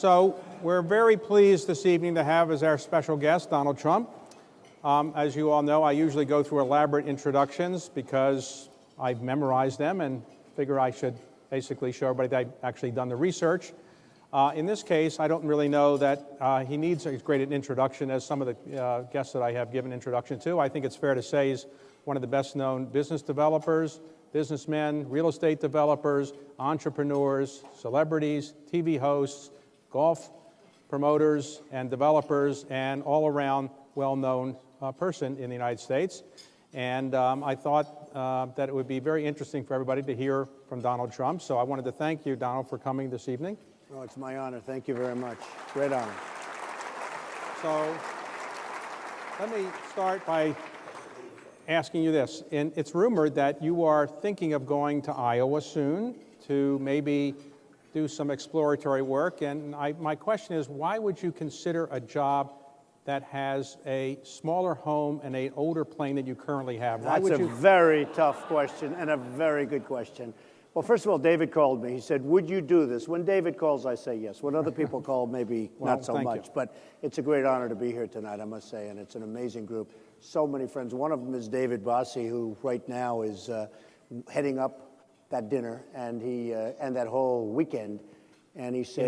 So we're very pleased this evening to have as our special guest Donald Trump. As you all know, I usually go through elaborate introductions because I've memorized them and figure I should basically show everybody that I've actually done the research. In this case, I don't really know that he needs as great an introduction as some of the guests that I have given introduction to. I think it's fair to say he's one of the best-known business developers, businessmen, real estate developers, entrepreneurs, celebrities, TV hosts, golf promoters and developers, and all-around well-known person in the United States. And I thought that it would be very interesting for everybody to hear from Donald Trump. So I wanted to thank you, Donald, for coming this evening. Oh, it's my honor. Thank you very much. Great honor. So let me start by asking you this. And it's rumored that you are thinking of going to Iowa soon to maybe do some exploratory work. And my question is, why would you consider a job that has a smaller home and an older plane than you currently have? That's a very tough question and a very good question. Well, first of all, David called me. He said, would you do this? When David calls, I say yes. When other people call, maybe well, not so much. But it's a great honor to be here tonight, I must say, and it's an amazing group. So many friends. One of them is David Bossie, who right now is heading up that dinner and that whole weekend. And he said,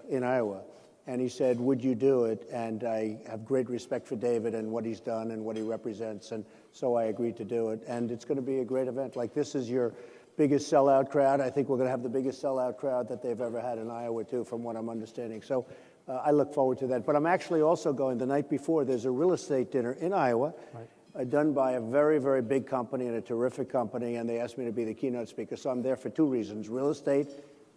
in Iowa. And he said, would you do it? And I have great respect for David and what he's done and what he represents. And so I agreed to do it. And it's going to be a great event. Like, this is your biggest sellout crowd. I think we're going to have the biggest sellout crowd that they've ever had in Iowa, too, from what I'm understanding. So I look forward to that. But I'm actually also going the night before. There's a real estate dinner in Iowa. Right. Done by a very, very big company and a terrific company, and they asked me to be the keynote speaker. So I'm there for two reasons, real estate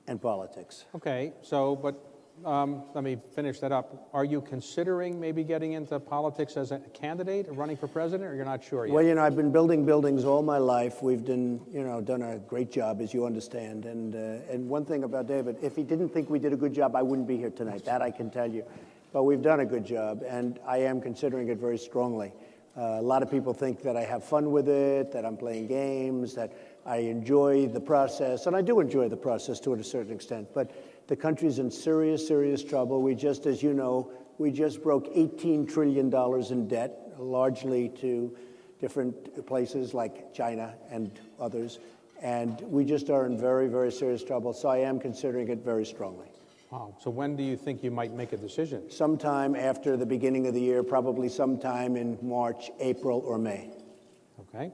and politics. Okay, so, but let me finish that up. Are you considering maybe getting into politics as a candidate, or running for president, or you're not sure yet? Well, I've been building buildings all my life. We've done a great job, as you understand. And one thing about David, if he didn't think we did a good job, I wouldn't be here tonight. That I can tell you. But we've done a good job, and I am considering it very strongly. A lot of people think that I have fun with it, that I'm playing games, that I enjoy the process, and I do enjoy the process to a certain extent. But the country's in serious, serious trouble. We just, as you know, we just broke $18 trillion in debt, largely to different places like China and others. And we just are in very, very serious trouble. So I am considering it very strongly. Wow. So when do you think you might make a decision? Sometime after the beginning of the year, probably sometime in March, April, or May. Okay.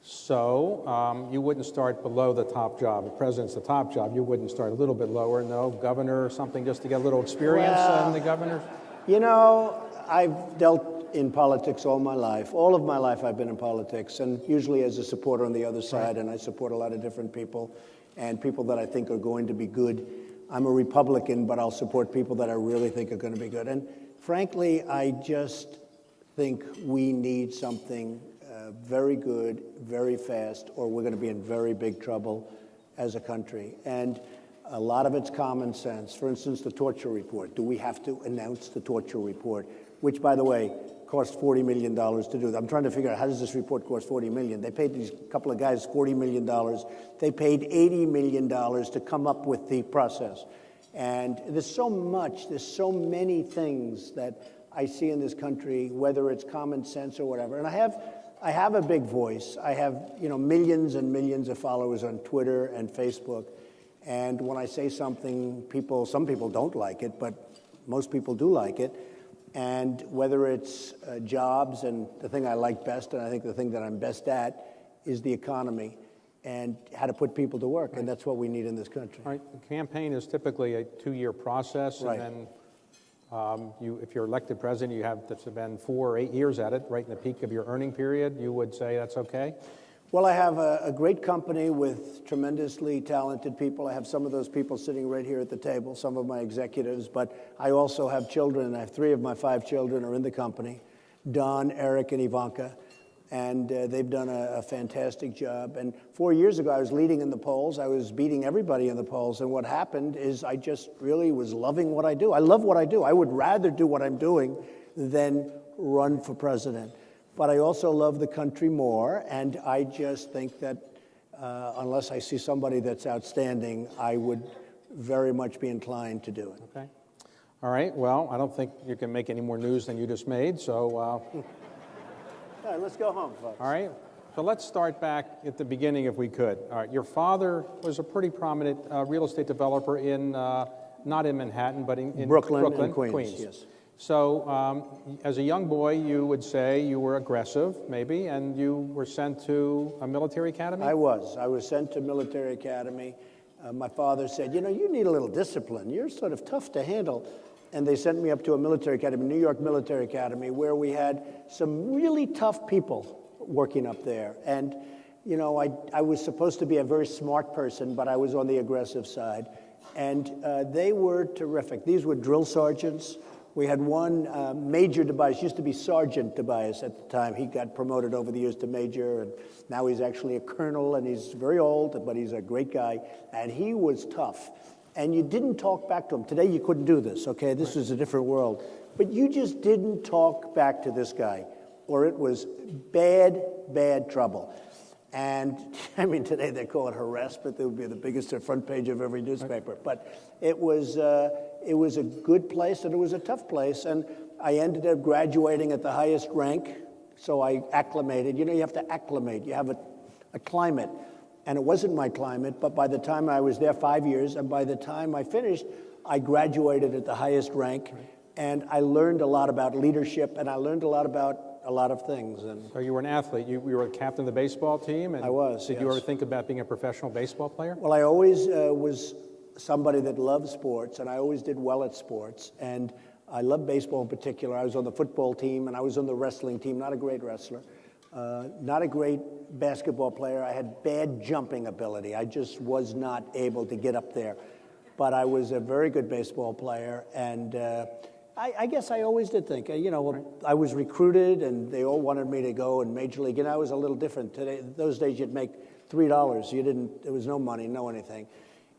So you wouldn't start below the top job. The president's the top job. You wouldn't start a little bit lower, no? Governor or something, just to get a little experience in the governor? I've dealt in politics all my life. All of my life I've been in politics, and usually as a supporter on the other side, and I support a lot of different people, and people that I think are going to be good. I'm a Republican, but I'll support people that I really think are going to be good. And frankly, I just think we need something very good, very fast, or we're going to be in very big trouble as a country. And a lot of it's common sense. For instance, the torture report. Do we have to announce the torture report? Which, by the way, cost $40 million to do. I'm trying to figure out, how does this report cost $40 million? They paid these couple of guys $40 million. They paid $80 million to come up with the process. And there's so much, there's so many things that I see in this country, whether it's common sense or whatever. And I have a big voice. I have, millions and millions of followers on Twitter and Facebook. And when I say something, some people don't like it, but most people do like it. And whether it's jobs, and the thing I like best, and I think the thing that I'm best at, is the economy and how to put people to work. Right. And that's what we need in this country. Right. The campaign is typically a 2-year process. Right. And then if you're elected president, you have to spend 4 or 8 years at it, right in the peak of your earning period. You would say that's okay? Well, I have a great company with tremendously talented people. I have some of those people sitting right here at the table, some of my executives, but I also have children. I have 3 of my 5 children are in the company, Don, Eric, and Ivanka, and they've done a fantastic job. And 4 years ago, I was leading in the polls. I was beating everybody in the polls, and what happened is I just really was loving what I do. I love what I do. I would rather do what I'm doing than run for president. But I also love the country more, and I just think that unless I see somebody that's outstanding, I would very much be inclined to do it. Okay. All right. Well, I don't think you can make any more news than you just made, so... All right, let's go home, folks. All right. So let's start back at the beginning if we could. All right. Your father was a pretty prominent real estate developer in, not in Manhattan, but in Brooklyn and Queens. Yes. So as a young boy, you would say you were aggressive, maybe, and you were sent to a military academy? I was. I was sent to military academy. My father said, you know, you need a little discipline. You're sort of tough to handle. And they sent me up to a military academy, New York Military Academy, where we had some really tough people working up there. And, you know, I was supposed to be a very smart person, but I was on the aggressive side. And they were terrific. These were drill sergeants. We had one Major Tobias, used to be Sergeant Tobias at the time. He got promoted over the years to Major, and now he's actually a colonel, and he's very old, but he's a great guy. And he was tough. And you didn't talk back to him. Today you couldn't do this, okay? This is a different world. But you just didn't talk back to this guy, or it was bad, bad trouble. And, I mean, today they call it harassment. That would be the biggest front page of every newspaper. But it was a good place, and it was a tough place. And I ended up graduating at the highest rank, so I acclimated. You know, you have to acclimate. You have a climate. And it wasn't my climate, but by the time I was there 5 years, and by the time I finished, I graduated at the highest rank. And I learned a lot about leadership, and I learned a lot about a lot of things. And so you were an athlete. You were a captain of the baseball team? And I was, Did yes. you ever think about being a professional baseball player? Well, I always was somebody that loved sports, and I always did well at sports. And I love baseball in particular. I was on the football team, and I was on the wrestling team. Not a great wrestler. Not a great basketball player. I had bad jumping ability. I just was not able to get up there. But I was a very good baseball player, and I guess I always did think, you know, I was recruited, and they all wanted me to go in Major League, and I was a little different. Those days, you'd make $3. There was no money, no anything.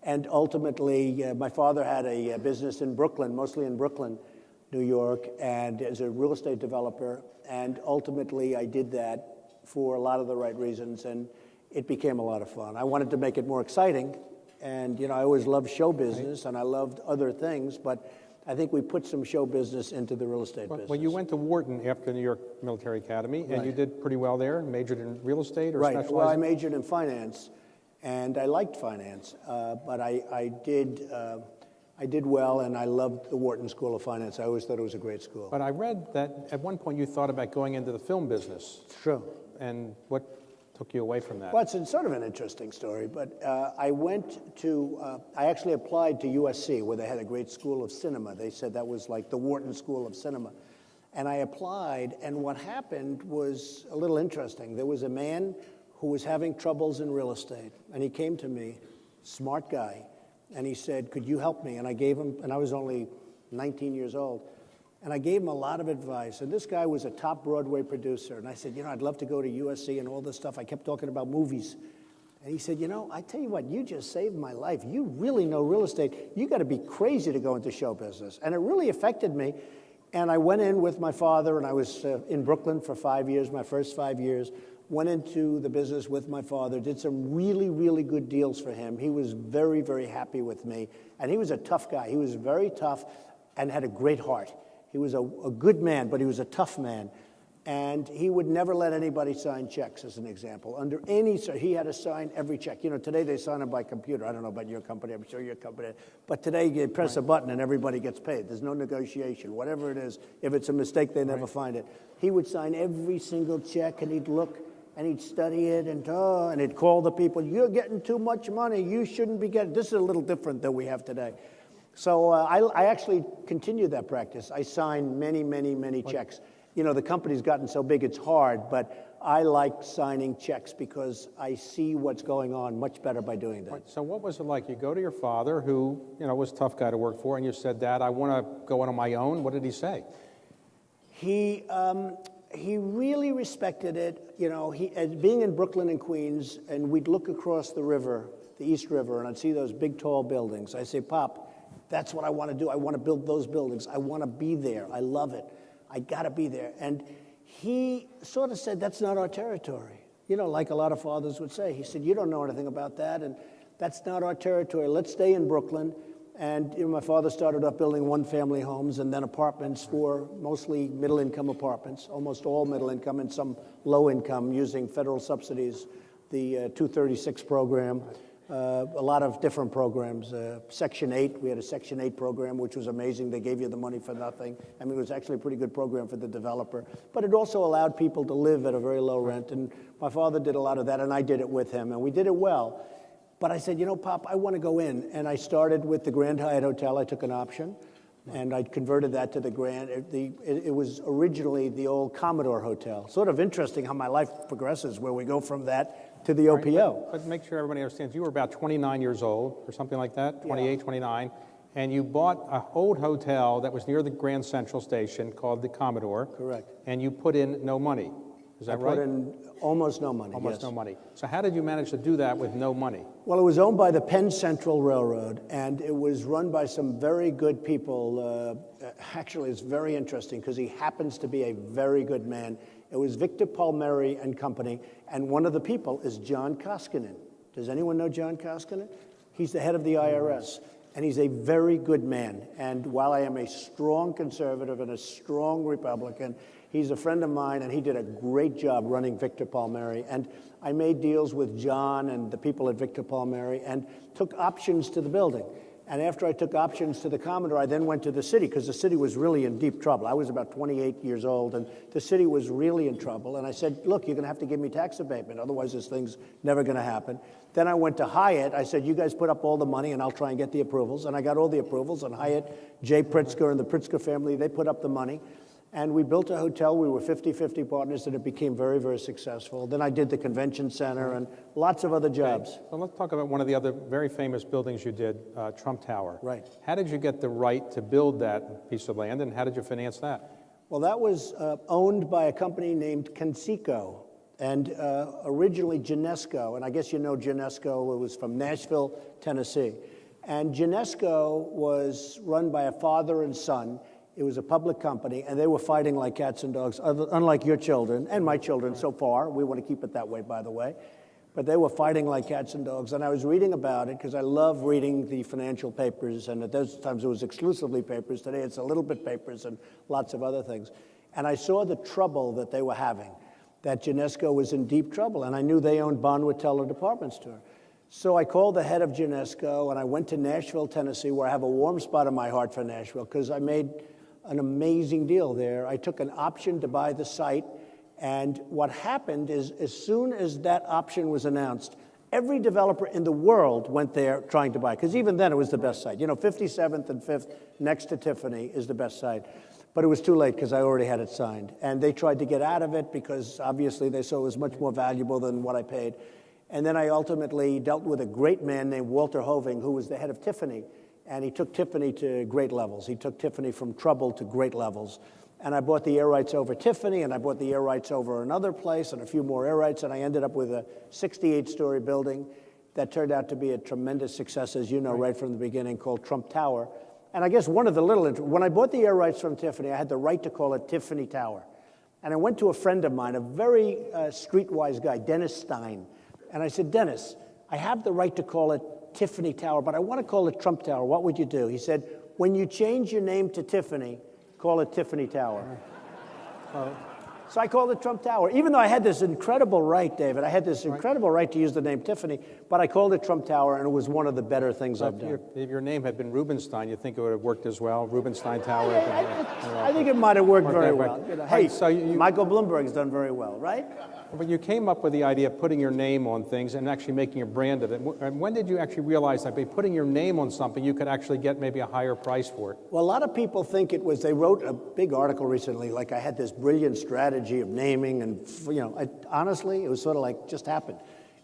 And ultimately, my father had a business in Brooklyn, mostly in Brooklyn, New York, and as a real estate developer. And ultimately, I did that for a lot of the right reasons, and it became a lot of fun. I wanted to make it more exciting, and, you know, I always loved show business, and I loved other things, but I think we put some show business into the real estate business. Well, you went to Wharton after the New York Military Academy, and Right. You did pretty well there, majored in real estate or Right. specialized? Well, I majored in finance, and I liked finance, but I did well, and I loved the Wharton School of Finance. I always thought it was a great school. But I read that at one point you thought about going into the film business. True. And what took you away from that? Well, it's sort of an interesting story, but I actually applied to USC, where they had a great school of cinema. They said that was like the Wharton School of Cinema. And I applied, and what happened was a little interesting. There was a man who was having troubles in real estate, and he came to me, smart guy, and he said, could you help me? And I gave him, and I was only 19 years old, and I gave him a lot of advice. And this guy was a top Broadway producer. And I said, you know, I'd love to go to USC and all this stuff. I kept talking about movies. And he said, you know, I tell you what, you just saved my life. You really know real estate. You got to be crazy to go into show business. And it really affected me. And I went in with my father, and I was in Brooklyn for 5 years, my first 5 years. Went into the business with my father, did some really, really good deals for him. He was very, very happy with me. And he was a tough guy. He was very tough and had a great heart. He was a good man, but he was a tough man. And he would never let anybody sign checks, as an example. He had to sign every check. You know, today they sign them by computer. I don't know about your company. I'm sure your company. But today you press a button and everybody gets paid. There's no negotiation. Whatever it is, if it's a mistake, they never find it. He would sign every single check, and he'd look, and he'd study it, and he'd call the people. You're getting too much money. You shouldn't be getting. This is a little different than we have today. So I actually continued that practice. I signed many, many, many checks. You know, the company's gotten so big it's hard, but I like signing checks because I see what's going on much better by doing that. So what was it like? You go to your father, who, you know, was a tough guy to work for, and you said, Dad, I want to go on my own. What did he say? He really respected it. You know, being in Brooklyn and Queens, and we'd look across the river, the East River, and I'd see those big, tall buildings. I say, Pop, that's what I want to do. I want to build those buildings. I want to be there. I love it. I got to be there. And he sort of said, that's not our territory. you know, like a lot of fathers would say, he said, you don't know anything about that, and that's not our territory. Let's stay in Brooklyn. And you know, my father started up building one-family homes and then apartments for mostly middle-income apartments, almost all middle-income and some low-income using federal subsidies, the 236 program, a lot of different programs. Section 8, we had a Section 8 program, which was amazing. They gave you the money for nothing. I mean, it was actually a pretty good program for the developer. But it also allowed people to live at a very low rent. And my father did a lot of that, and I did it with him, and we did it well. But I said, you know, Pop, I want to go in. And I started with the Grand Hyatt Hotel. I took an option, and I converted that to the Grand. It was originally the old Commodore Hotel. Sort of interesting how my life progresses, where we go from that to the OPO. Right, but make sure everybody understands, you were about 29 years old, or something like that, 28, 29, and you bought an old hotel that was near the Grand Central Station called the Commodore. Correct. And you put in no money. Is that right? I put in almost no money, Almost yes. no money. So how did you manage to do that with no money? Well, it was owned by the Penn Central Railroad, and it was run by some very good people. Actually, it's very interesting because he happens to be a very good man. It was Victor Palmieri and Company, and one of the people is John Koskinen. Does anyone know John Koskinen? He's the head of the IRS, and he's a very good man. And while I am a strong conservative and a strong Republican, he's a friend of mine, and he did a great job running Victor Palmieri. And I made deals with John and the people at Victor Palmieri and took options to the building. And after I took options to the Commodore, I then went to the city because the city was really in deep trouble. I was about 28 years old, and the city was really in trouble. And I said, look, you're going to have to give me tax abatement. Otherwise, this thing's never going to happen. Then I went to Hyatt. I said, you guys put up all the money, and I'll try and get the approvals. And I got all the approvals. And Hyatt, Jay Pritzker and the Pritzker family, they put up the money. And we built a hotel. We were 50-50 partners, and it became very, very successful. Then I did the convention center and lots of other jobs. Okay. So let's talk about one of the other very famous buildings you did, Trump Tower. Right. How did you get the right to build that piece of land, and how did you finance that? Well, that was owned by a company named Conseco, and originally Genesco. And I guess you know Genesco. It was from Nashville, Tennessee. And Genesco was run by a father and son. It was a public company, and they were fighting like cats and dogs, unlike your children and my children so far. We want to keep it that way, by the way. But they were fighting like cats and dogs, and I was reading about it because I love reading the financial papers, and at those times it was exclusively papers. Today it's a little bit papers and lots of other things. And I saw the trouble that they were having, that Genesco was in deep trouble, and I knew they owned Bonwit Teller Department Store. So I called the head of Genesco, and I went to Nashville, Tennessee, where I have a warm spot in my heart for Nashville because I made an amazing deal there. I took an option to buy the site, and what happened is as soon as that option was announced, every developer in the world went there trying to buy, because even then it was the best site. You know, 57th and 5th next to Tiffany is the best site. But it was too late because I already had it signed. And they tried to get out of it because obviously they saw it was much more valuable than what I paid. And then I ultimately dealt with a great man named Walter Hoving, who was the head of Tiffany. And he took Tiffany to great levels. He took Tiffany from trouble to great levels. And I bought the air rights over Tiffany, and I bought the air rights over another place, and a few more air rights, and I ended up with a 68-story building that turned out to be a tremendous success, as you know, right from the beginning, called Trump Tower. And I guess one of the when I bought the air rights from Tiffany, I had the right to call it Tiffany Tower. And I went to a friend of mine, a very streetwise guy, Dennis Stein. And I said, Dennis, I have the right to call it Tiffany Tower, but I want to call it Trump Tower. What would you do? He said, when you change your name to Tiffany, call it Tiffany Tower. So I called it Trump Tower, even though I had this incredible right, David. I had this incredible right to use the name Tiffany, but I called it Trump Tower, and it was one of the better things I've done. If your name had been Rubenstein, you think it would have worked as well? Rubenstein Tower? I think it might have worked very that way. well. You know, hey, So Michael Bloomberg's done very well, right? But you came up with the idea of putting your name on things and actually making a brand of it. And when did you actually realize that by putting your name on something, you could actually get maybe a higher price for it? Well, a lot of people think it was, they wrote a big article recently, like I had this brilliant strategy of naming, and, you know, honestly, it was sort of like just happened.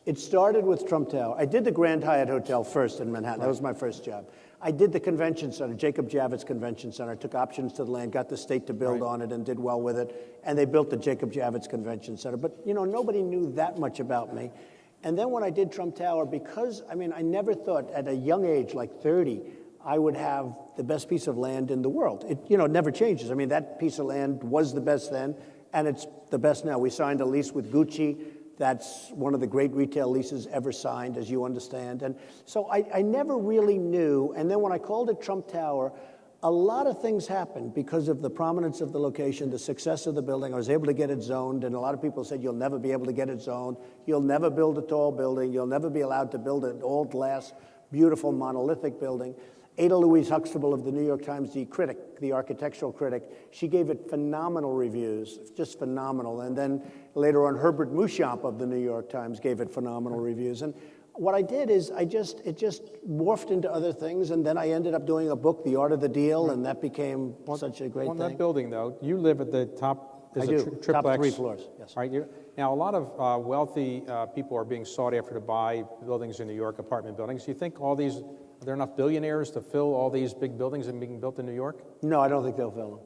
It started with Trump Tower. I did the Grand Hyatt Hotel first in Manhattan. That was my first job. I did the convention center, Jacob Javits Convention Center. I took options to the land, got the state to build on it, and did well with it. And they built the Jacob Javits Convention Center. But, you know, nobody knew that much about me. And then when I did Trump Tower, because, I mean, I never thought at a young age, like 30, I would have the best piece of land in the world. It, you know, it never changes. I mean, that piece of land was the best then, and it's the best now. We signed a lease with Gucci That's one of the great retail leases ever signed, as you understand. And so I never really knew. And then when I called it Trump Tower, a lot of things happened because of the prominence of the location, the success of the building. I was able to get it zoned, and a lot of people said, you'll never be able to get it zoned. You'll never build a tall building. You'll never be allowed to build an all-glass, beautiful, monolithic building. Ada Louise Huxtable of the New York Times, the critic, the architectural critic, she gave it phenomenal reviews, just phenomenal. And then later on, Herbert Muschamp of the New York Times gave it phenomenal reviews. And what I did is it just morphed into other things, and then I ended up doing a book, The Art of the Deal, and that became such a great thing. On that building, though, you live at the top. I do. Triplex. Top 3 floors, yes. All right. Now, a lot of wealthy people are being sought after to buy buildings in New York, apartment buildings. Do you think are there enough billionaires to fill all these big buildings and being built in New York? No, I don't think they'll fill them.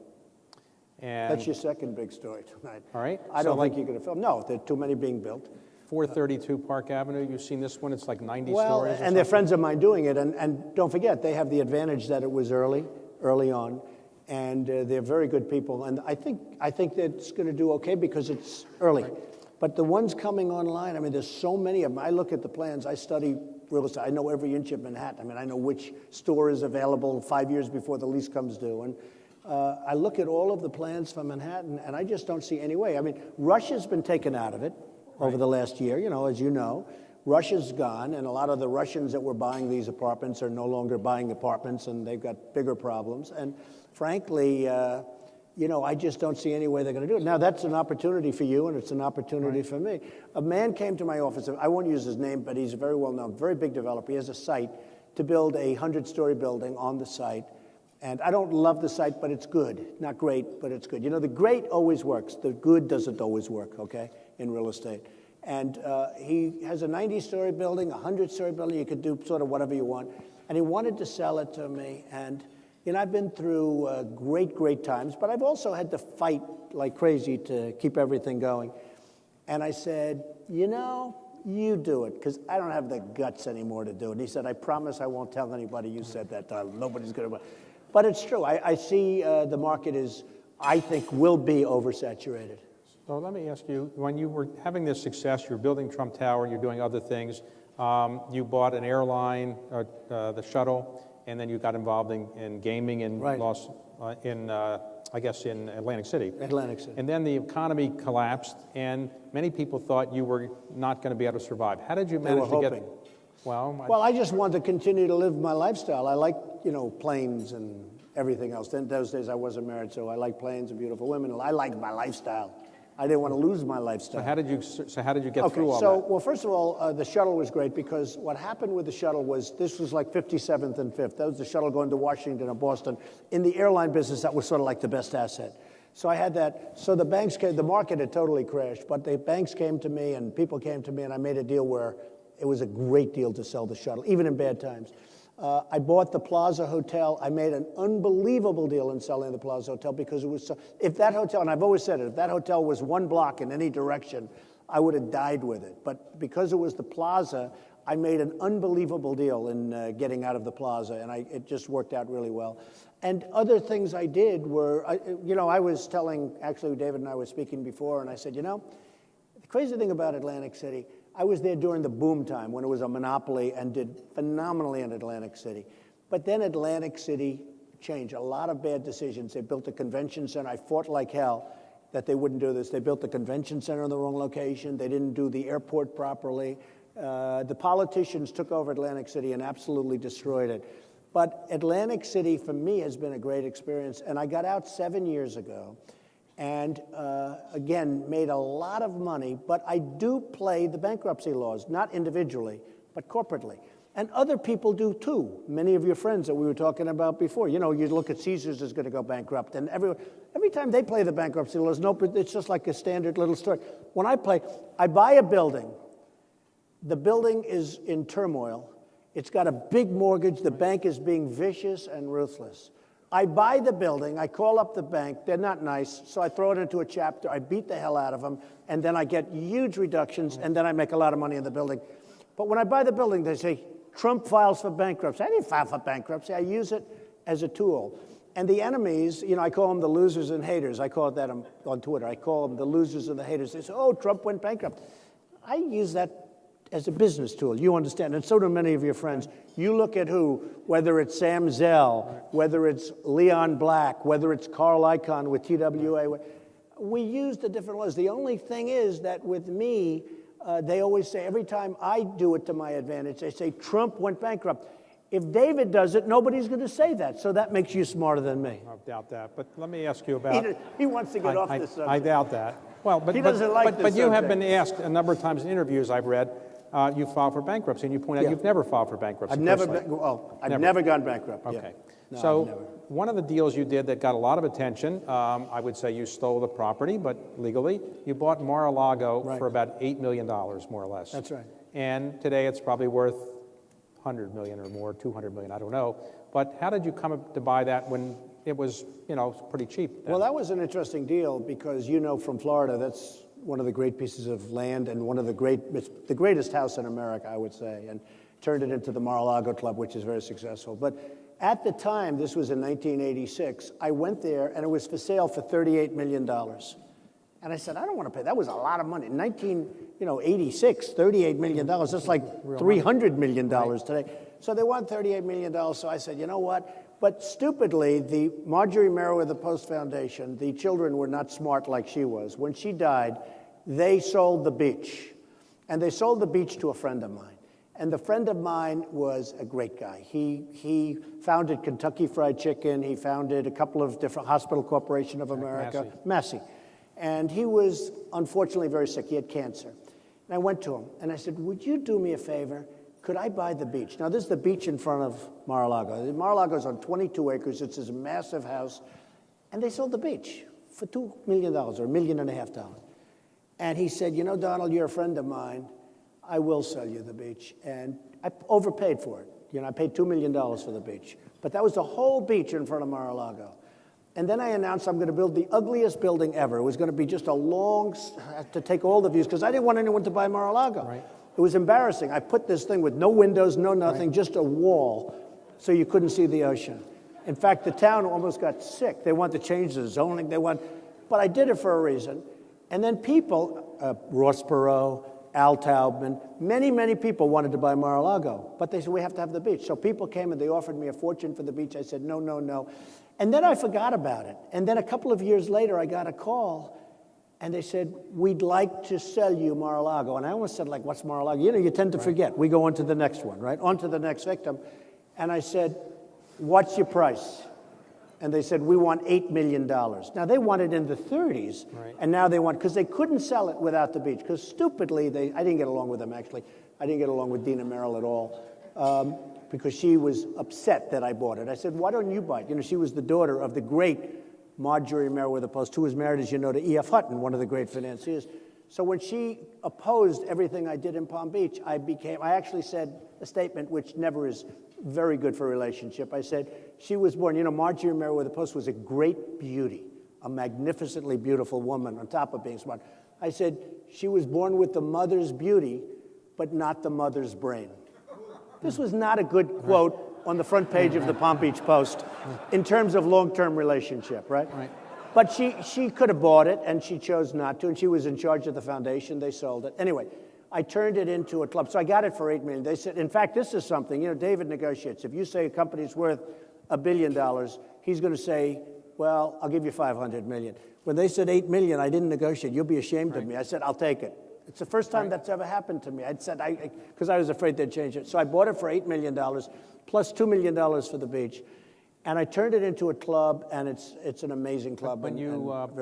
And that's your second big story tonight. All right. I don't think you're going to fill them. No, there are too many being built. 432 Park Avenue, you've seen this one, it's like 90 well, stories. And they're friends of mine doing it, and don't forget, they have the advantage that it was early on, and they're very good people, and I think that it's going to do okay because it's early. Right. But the ones coming online, I mean, there's so many of them. I look at the plans, I study real estate, I know every inch of Manhattan. I mean, I know which store is available 5 years before the lease comes due, and I look at all of the plans for Manhattan, and I just don't see any way. I mean, Russia's been taken out of it over the last year, as you know. Russia's gone, and a lot of the Russians that were buying these apartments are no longer buying apartments, and they've got bigger problems. And frankly, I just don't see any way they're going to do it. Now, that's an opportunity for you, and it's an opportunity for me. A man came to my office. I won't use his name, but he's very well-known, very big developer. He has a site to build a 100-story building on the site. And I don't love the site, but it's good. Not great, but it's good. The great always works. The good doesn't always work, okay, in real estate. And he has a 90-story building, a 100-story building. You could do sort of whatever you want. And he wanted to sell it to me. And, I've been through great times, but I've also had to fight like crazy to keep everything going. And I said, you do it, because I don't have the guts anymore to do it. And he said, I promise I won't tell anybody you said that. Nobody's going to. But it's true. I see the market I think, will be oversaturated. So let me ask you, when you were having this success, you're building Trump Tower, and you're doing other things, you bought an airline, the shuttle, and then you got involved in gaming in I guess in Atlantic City. Atlantic City. And then the economy collapsed, and many people thought you were not going to be able to survive. How did you manage to get? Well, I just wanted to continue to live my lifestyle. I like, planes and everything else. In those days, I wasn't married, so I like planes and beautiful women. I like my lifestyle. I didn't want to lose my lifestyle. So how did you get through all that? Well, first of all, the shuttle was great because what happened with the shuttle was this was like 57th and 5th. That was the shuttle going to Washington and Boston. In the airline business, that was sort of like the best asset. So I had that. So the banks came. The market had totally crashed, but the banks came to me and people came to me, and I made a deal where it was a great deal to sell the shuttle, even in bad times. I bought the Plaza Hotel. I made an unbelievable deal in selling the Plaza Hotel because it was so, if that hotel, and I've always said it, if that hotel was one block in any direction, I would have died with it. But because it was the Plaza, I made an unbelievable deal in getting out of the Plaza, and it just worked out really well. And other things I did were, I was telling, actually David and I were speaking before, and I said, the crazy thing about Atlantic City, I was there during the boom time when it was a monopoly and did phenomenally in Atlantic City. But then Atlantic City changed. A lot of bad decisions. They built a convention center. I fought like hell that they wouldn't do this. They built the convention center in the wrong location. They didn't do the airport properly. The politicians took over Atlantic City and absolutely destroyed it. But Atlantic City, for me, has been a great experience. And I got out 7 years ago. And again, made a lot of money, but I do play the bankruptcy laws, not individually, but corporately. And other people do too. Many of your friends that we were talking about before. You look at Caesars is going to go bankrupt, and every time they play the bankruptcy laws, it's just like a standard little story. When I buy a building. The building is in turmoil. It's got a big mortgage. The bank is being vicious and ruthless. I buy the building, I call up the bank, they're not nice, so I throw it into a chapter, I beat the hell out of them, and then I get huge reductions, and then I make a lot of money in the building. But when I buy the building, they say, Trump files for bankruptcy. I didn't file for bankruptcy, I use it as a tool. And the enemies, I call them the losers and haters. I call it that on Twitter. I call them the losers and the haters. They say, oh, Trump went bankrupt. I use that as a business tool. You understand, and so do many of your friends. You look at whether it's Sam Zell, whether it's Leon Black, whether it's Carl Icahn with TWA. We use the different laws. The only thing is that with me, they always say, every time I do it to my advantage, they say, Trump went bankrupt. If David does it, nobody's going to say that. So that makes you smarter than me. I doubt that. But let me ask you about... He wants to get off this subject. I doubt that. Well, but, he doesn't like this but you subject. have been asked a number of times in interviews I've read, you filed for bankruptcy, and you point out you've never filed for bankruptcy. I've never gone bankrupt. Okay. Yeah. No, so never. One of the deals you did that got a lot of attention, I would say you stole the property, but legally, you bought Mar-a-Lago for about $8 million, more or less. That's right. And today it's probably worth $100 million or more, $200 million, I don't know. But how did you come to buy that when it was, pretty cheap then? Well, that was an interesting deal because, from Florida, that's one of the great pieces of land and one of the greatest house in America, I would say, and turned it into the Mar-a-Lago Club, which is very successful. But at the time, this was in 1986, I went there and it was for sale for $38 million. And I said, I don't want to pay. That was a lot of money. In 1986, $38 million, that's like $300 million today. So they want $38 million. So I said, you know what? But stupidly, the Marjorie Merriweather Post Foundation, the children were not smart like she was. When she died, they sold the beach. And they sold the beach to a friend of mine. And the friend of mine was a great guy. He founded Kentucky Fried Chicken. He founded a couple of different Hospital Corporation of America. Massey. And he was, unfortunately, very sick. He had cancer. And I went to him, and I said, would you do me a favor? Could I buy the beach? Now, this is the beach in front of Mar-a-Lago. Mar-a-Lago is on 22 acres. It's this massive house. And they sold the beach for $2 million or $1.5 million. And he said, Donald, you're a friend of mine. I will sell you the beach. And I overpaid for it. I paid $2 million for the beach. But that was the whole beach in front of Mar-a-Lago. And then I announced I'm going to build the ugliest building ever. It was going to be just a long, to take all the views, because I didn't want anyone to buy Mar-a-Lago. Right. It was embarrassing. I put this thing with no windows, no nothing, just a wall, so you couldn't see the ocean. In fact, the town almost got sick. They wanted to change the zoning. But I did it for a reason. And then people, Ross Perot, Al Taubman, many, many people wanted to buy Mar-a-Lago. But they said, we have to have the beach. So people came and they offered me a fortune for the beach. I said, no, no, no. And then I forgot about it. And then a couple of years later, I got a call, and they said, we'd like to sell you Mar-a-Lago. And I almost said, like, what's Mar-a-Lago? You tend to forget. We go on to the next one, right? On to the next victim. And I said, what's your price? And they said, we want $8 million. Now, they wanted in the 30s, and now they want, because they couldn't sell it without the beach. Because stupidly, I didn't get along with them, actually. I didn't get along with Dina Merrill at all. Because she was upset that I bought it. I said, why don't you buy it? She was the daughter of the great Marjorie Merriweather Post, who was married, as you know, to E.F. Hutton, one of the great financiers. So when she opposed everything I did in Palm Beach, I actually said a statement which never is very good for a relationship. I said, she was born, Marjorie Merriweather Post was a great beauty, a magnificently beautiful woman on top of being smart. I said, she was born with the mother's beauty, but not the mother's brain. This was not a good quote on the front page of the Palm Beach Post in terms of long-term relationship, right? But she could have bought it, and she chose not to, and she was in charge of the foundation. They sold it. Anyway, I turned it into a club. So I got it for $8 million. They said, in fact, this is something, David negotiates. If you say a company's worth $1 billion, he's going to say, well, I'll give you $500 million. When they said $8 million, I didn't negotiate. You'll be ashamed of me. I said, I'll take it. It's the first time that's ever happened to me. I'd said, because I was afraid they'd change it. So I bought it for $8 million, plus $2 million for the beach. And I turned it into a club, and it's an amazing club. But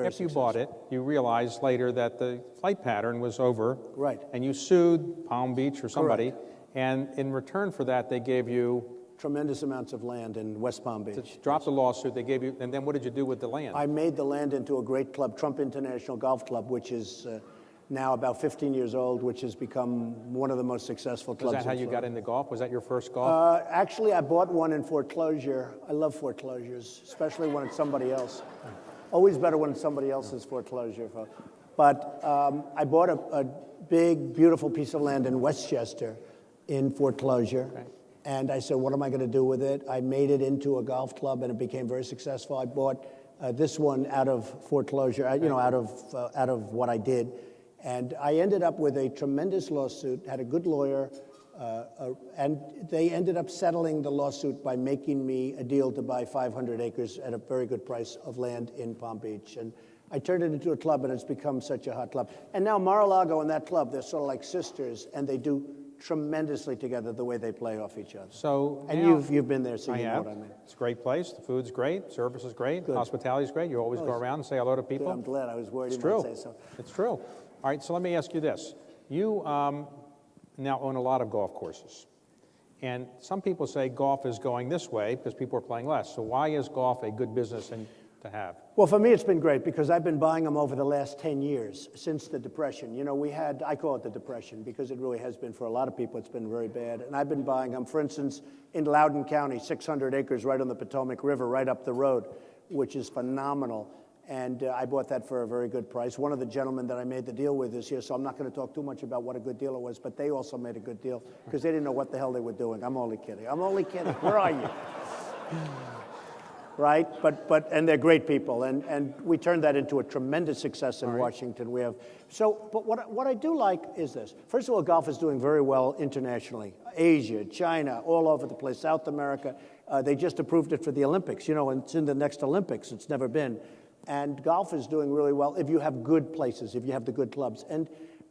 after you bought it, you realized later that the flight pattern was over. Right. And you sued Palm Beach or somebody. Correct. And in return for that, they gave you... tremendous amounts of land in West Palm Beach. To drop the lawsuit, they gave you... And then what did you do with the land? I made the land into a great club, Trump International Golf Club, which is... now about 15 years old, which has become one of the most successful clubs. Is that how you got into golf? Was that your first golf? Actually, I bought one in foreclosure. I love foreclosures, especially when it's somebody else. Always better when it's somebody else's foreclosure. But I bought a big, beautiful piece of land in Westchester in foreclosure. Okay. And I said, what am I going to do with it? I made it into a golf club, and it became very successful. I bought this one out of foreclosure, out of what I did. And I ended up with a tremendous lawsuit, had a good lawyer, and they ended up settling the lawsuit by making me a deal to buy 500 acres at a very good price of land in Palm Beach. And I turned it into a club, and it's become such a hot club. And now Mar-a-Lago and that club, they're sort of like sisters, and they do tremendously together the way they play off each other. So and now, you've been there, so I you know have. what I mean. It's a great place. The food's great. Service is great. Good. Hospitality's great. You always go around and say hello to people. I'm glad. I was worried It's you might true. say so. It's true. All right, so let me ask you this. You now own a lot of golf courses. And some people say golf is going this way because people are playing less. So why is golf a good business to have? Well, for me, it's been great because I've been buying them over the last 10 years since the Depression. You know, I call it the Depression because it really has been for a lot of people, it's been very bad. And I've been buying them, for instance, in Loudoun County, 600 acres right on the Potomac River, right up the road, which is phenomenal. And I bought that for a very good price. One of the gentlemen that I made the deal with is here, so I'm not going to talk too much about what a good deal it was, but they also made a good deal because they didn't know what the hell they were doing. I'm only kidding. I'm only kidding. Where are you? Right? And they're great people. And we turned that into a tremendous success in Washington. But what I do like is this. First of all, golf is doing very well internationally. Asia, China, all over the place, South America. They just approved it for the Olympics. You know, and it's in the next Olympics. It's never been. And golf is doing really well if you have good places, if you have the good clubs.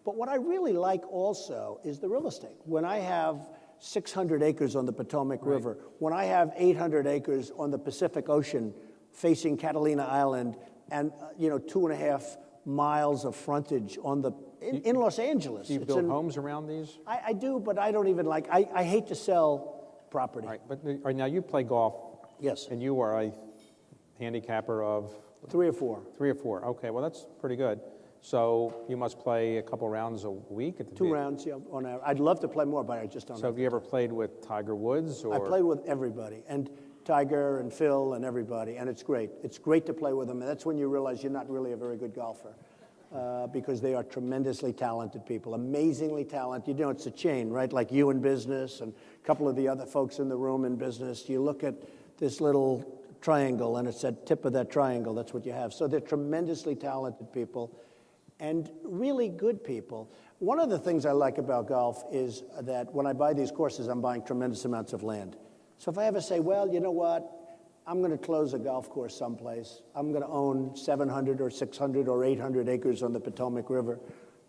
But what I really like also is the real estate. When I have 600 acres on the Potomac River, when I have 800 acres on the Pacific Ocean facing Catalina Island, and 2.5 miles of frontage on in Los Angeles. Do you build homes around these? I do, but I don't even like. I hate to sell property. All right, but now you play golf. Yes. And you are a handicapper of 3 or 4. 3 or 4. Okay, well that's pretty good. So you must play a couple rounds a week at the 2 rounds, yeah, on average. I'd love to play more, but I just don't. So have you ever played with Tiger Woods? Or? I played with everybody, and Tiger and Phil and everybody, and it's great. It's great to play with them, and that's when you realize you're not really a very good golfer because they are tremendously talented people, amazingly talented. You know, it's a chain, right? Like you in business and a couple of the other folks in the room in business. You look at this little triangle, and it's that tip of that triangle. That's what you have. So they're tremendously talented people and really good people. One of the things I like about golf is that when I buy these courses, I'm buying tremendous amounts of land. So if I ever say, well, you know what, I'm going to close a golf course someplace. I'm going to own 700 or 600 or 800 acres on the Potomac River.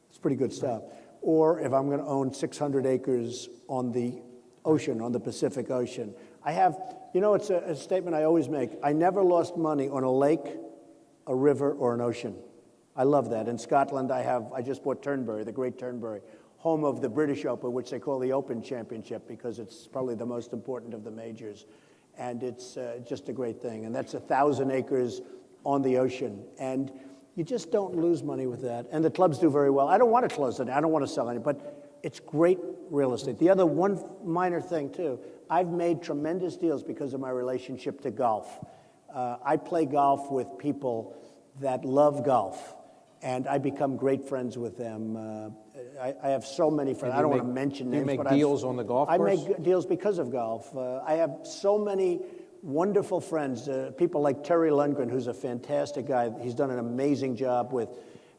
It's pretty good stuff. Or if I'm going to own 600 acres on the ocean, on the Pacific Ocean. I have, it's a statement I always make. I never lost money on a lake, a river, or an ocean. I love that. In Scotland, I just bought Turnberry, the Great Turnberry, home of the British Open, which they call the Open Championship because it's probably the most important of the majors. And it's just a great thing. And that's 1,000 acres on the ocean. And you just don't lose money with that. And the clubs do very well. I don't want to close it. I don't want to sell any, but it's great real estate. The other one minor thing, too, I've made tremendous deals because of my relationship to golf. I play golf with people that love golf, and I become great friends with them. I have so many friends. I don't want to mention names. You make deals on the golf course? I make deals because of golf. I have so many wonderful friends, people like Terry Lundgren, who's a fantastic guy. He's done an amazing job with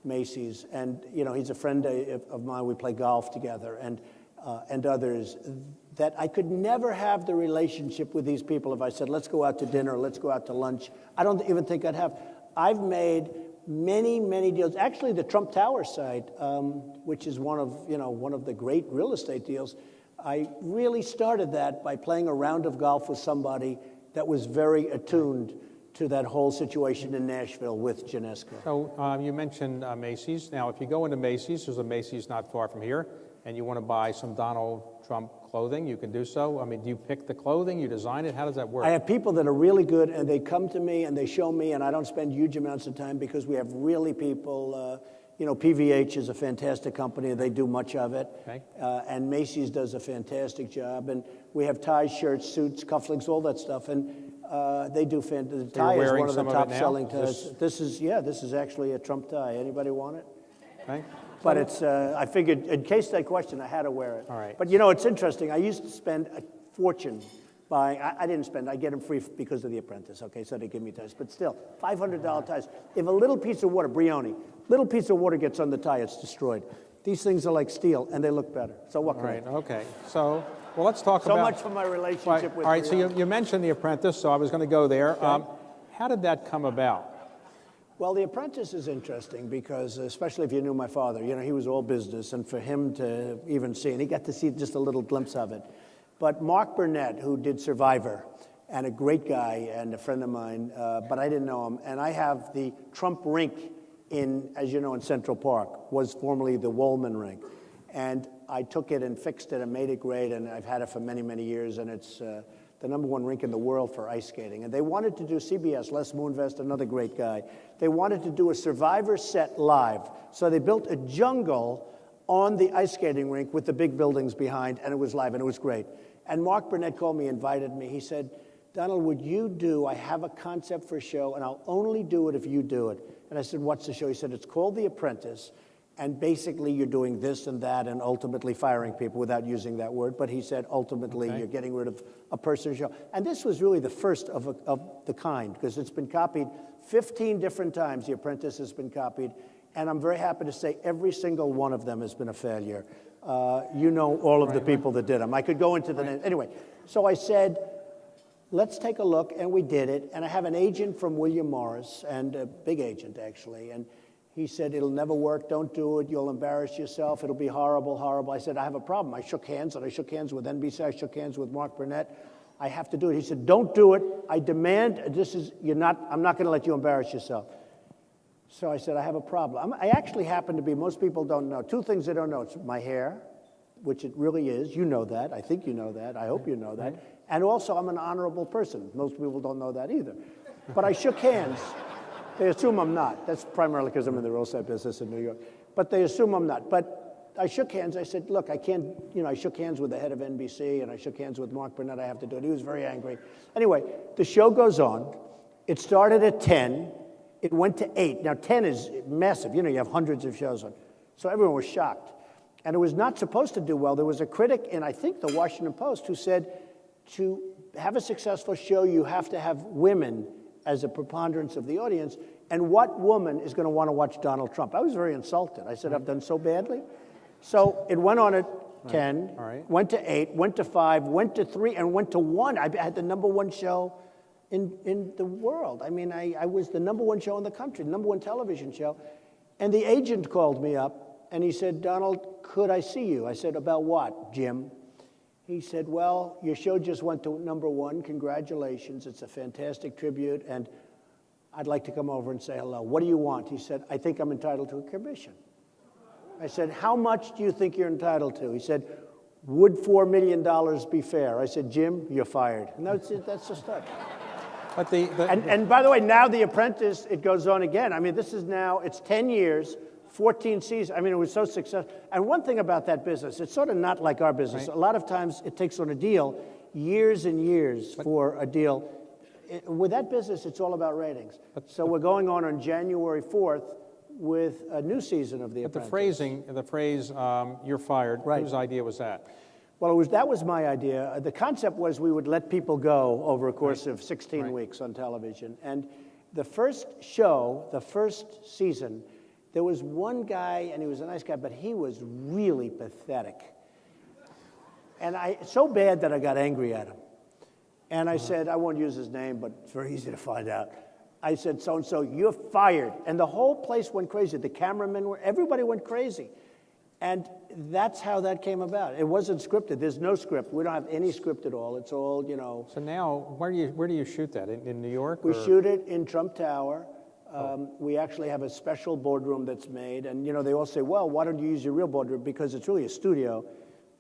Macy's, and he's a friend of mine. We play golf together, and others. That I could never have the relationship with these people if I said, let's go out to dinner, let's go out to lunch. I don't even think I'd have. I've made many, many deals. Actually, the Trump Tower site, which is one of the great real estate deals, I really started that by playing a round of golf with somebody that was very attuned to that whole situation in Nashville with Genesco. So you mentioned Macy's. Now, if you go into Macy's, there's a Macy's not far from here, and you want to buy some Donald Trump clothing, you can do so. I mean, do you pick the clothing, you design it? How does that work? I have people that are really good, and they come to me and they show me, and I don't spend huge amounts of time because we have really people. PVH is a fantastic company, and they do much of it. Okay. And Macy's does a fantastic job, and we have ties, shirts, suits, cufflinks, all that stuff, and they do fantastic. The tie is one of the top-selling ties. This is actually a Trump tie. Anybody want it? Okay. But it's, I figured, in case that question, I had to wear it. All right. But it's interesting. I used to spend a fortune buying. I didn't spend. I get them free because of The Apprentice. Okay, so they give me ties, but still, $500 ties. If a little piece of water, Brioni, little piece of water gets on the tie, it's destroyed. These things are like steel, and they look better. So what? All right. Okay. So, well, let's talk about. So much for my relationship with. All right. Brioni. So you mentioned The Apprentice, so I was going to go there. Okay. How did that come about? Well, The Apprentice is interesting because, especially if you knew my father, he was all business, and for him to even see, and he got to see just a little glimpse of it. But Mark Burnett, who did Survivor, and a great guy and a friend of mine, but I didn't know him, and I have the Trump rink in, as you know, in Central Park, was formerly the Woolman rink. And I took it and fixed it and made it great, and I've had it for many, many years, and it's the #1 rink in the world for ice skating. And they wanted to do CBS, Les Moonves, another great guy. They wanted to do a Survivor set live. So they built a jungle on the ice skating rink with the big buildings behind, and it was live, and it was great. And Mark Burnett called me, invited me. He said, Donald, I have a concept for a show, and I'll only do it if you do it. And I said, what's the show? He said, it's called The Apprentice. And basically, you're doing this and that and ultimately firing people without using that word. But he said, ultimately, you're getting rid of a person's show. And this was really the first of the kind, because it's been copied 15 different times. The Apprentice has been copied. And I'm very happy to say every single one of them has been a failure. You know all of the people that did them. I could go into the name. Anyway, so I said, let's take a look. And we did it. And I have an agent from William Morris, and a big agent, actually. And he said, it'll never work. Don't do it. You'll embarrass yourself. It'll be horrible, horrible. I said, I have a problem. I shook hands, and I shook hands with NBC. I shook hands with Mark Burnett. I have to do it. He said, don't do it. I demand, I'm not going to let you embarrass yourself. So I said, I have a problem. I actually happen to be, most people don't know. Two things they don't know. It's my hair, which it really is. You know that. I think you know that. I hope you know that. And also, I'm an honorable person. Most people don't know that either. But I shook hands. They assume I'm not. That's primarily because I'm in the real estate business in New York. But they assume I'm not. But I shook hands. I said, look, I can't, I shook hands with the head of NBC, and I shook hands with Mark Burnett. I have to do it. He was very angry. Anyway, the show goes on. It started at 10. It went to 8. Now, 10 is massive. You have hundreds of shows on. So everyone was shocked. And it was not supposed to do well. There was a critic in, I think, the Washington Post who said, to have a successful show, you have to have women as a preponderance of the audience, and what woman is going to want to watch Donald Trump? I was very insulted. I said, I've done so badly. So it went on at 10, went to 8, went to 5, went to 3, and went to 1. I had the #1 show in the world. I mean, I was the #1 show in the country, the #1 television show. And the agent called me up, and he said, Donald, could I see you? I said, about what, Jim? He said, well, your show just went to #1. Congratulations. It's a fantastic tribute, and I'd like to come over and say hello. What do you want? He said, I think I'm entitled to a commission. I said, how much do you think you're entitled to? He said, would $4 million be fair? I said, Jim, you're fired. And that's the start. But and by the way, now The Apprentice, it goes on again. I mean, it's 10 years. 14 seasons. I mean, it was so successful. And one thing about that business, it's sort of not like our business. Right. A lot of times it takes on a deal years and years for a deal. With that business, it's all about ratings. So we're going on January 4th with a new season of The Apprentice. But the phrase, you're fired, whose idea was that? Well, that was my idea. The concept was we would let people go over a course of 16 weeks on television. And the first show, the first season, there was one guy, and he was a nice guy, but he was really pathetic. And so bad that I got angry at him. And I said, I won't use his name, but it's very easy to find out. I said, so-and-so, you're fired. And the whole place went crazy. The cameramen everybody went crazy. And that's how that came about. It wasn't scripted. There's no script. We don't have any script at all. It's all, So now, where do you shoot that? In New York? We shoot it in Trump Tower. We actually have a special boardroom that's made. And, they all say, well, why don't you use your real boardroom? Because it's really a studio.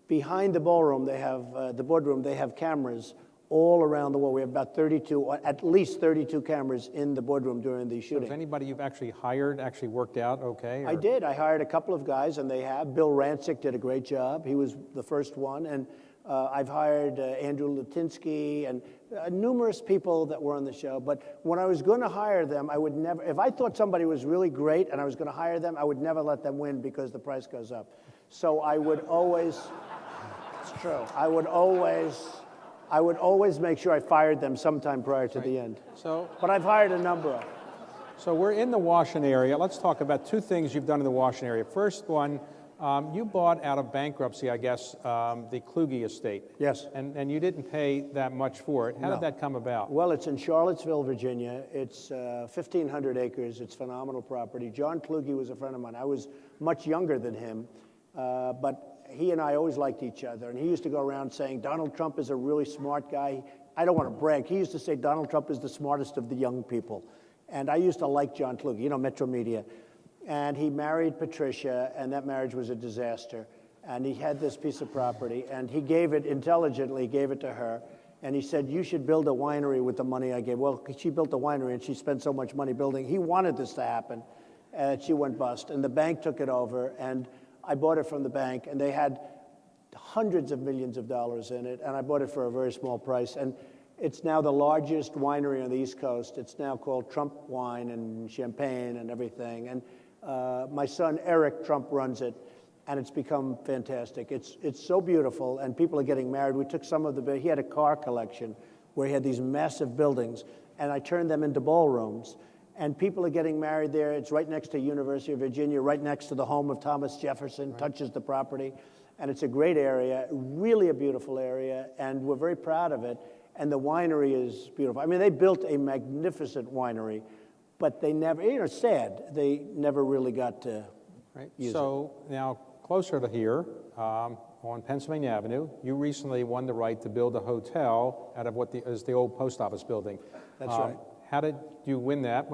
Behind the ballroom, they have the boardroom, they have cameras all around the world. We have about 32, at least 32 cameras in the boardroom during the shooting. So has anybody you've actually hired actually worked out okay? I did. I hired a couple of guys, and they have. Bill Rancic did a great job. He was the first one. And I've hired Andrew Lutinsky and numerous people that were on the show. But when I was going to hire them, I would never, if I thought somebody was really great and I was going to hire them, I would never let them win because the price goes up. So I would always, it's true, I would always I would always make sure I fired them sometime prior to the end. But I've hired a number of them. So we're in the Washington area. Let's talk about two things you've done in the Washington area. First one, you bought out of bankruptcy, I guess, the Kluge estate. Yes. And you didn't pay that much for it. How did that come about? Well, it's in Charlottesville, Virginia. It's 1,500 acres. It's phenomenal property. John Kluge was a friend of mine. I was much younger than him, but he and I always liked each other. And he used to go around saying, Donald Trump is a really smart guy. I don't want to brag. He used to say Donald Trump is the smartest of the young people. And I used to like John Kluge, you know, Metro Media. And he married Patricia, and that marriage was a disaster. And he had this piece of property, and he gave it intelligently, gave it to her. And he said, you should build a winery with the money I gave. Well, she built a winery, and she spent so much money building. He wanted this to happen, and she went bust. And the bank took it over, and I bought it from the bank, and they had hundreds of millions of dollars in it, and I bought it for a very small price. And it's now the largest winery on the East Coast. It's now called Trump Wine and Champagne and everything. And my son, Eric Trump, runs it, and it's become fantastic. It's so beautiful, and people are getting married. We took some of he had a car collection where he had these massive buildings, and I turned them into ballrooms. And people are getting married there. It's right next to University of Virginia, right next to the home of Thomas Jefferson, touches the property. And it's a great area, really a beautiful area, and we're very proud of it. And the winery is beautiful. I mean, they built a magnificent winery, but they never, you know, sad, they never really got to use it. So now, closer to here, on Pennsylvania Avenue, you recently won the right to build a hotel out of what is the old post office building. That's right. How did you win that?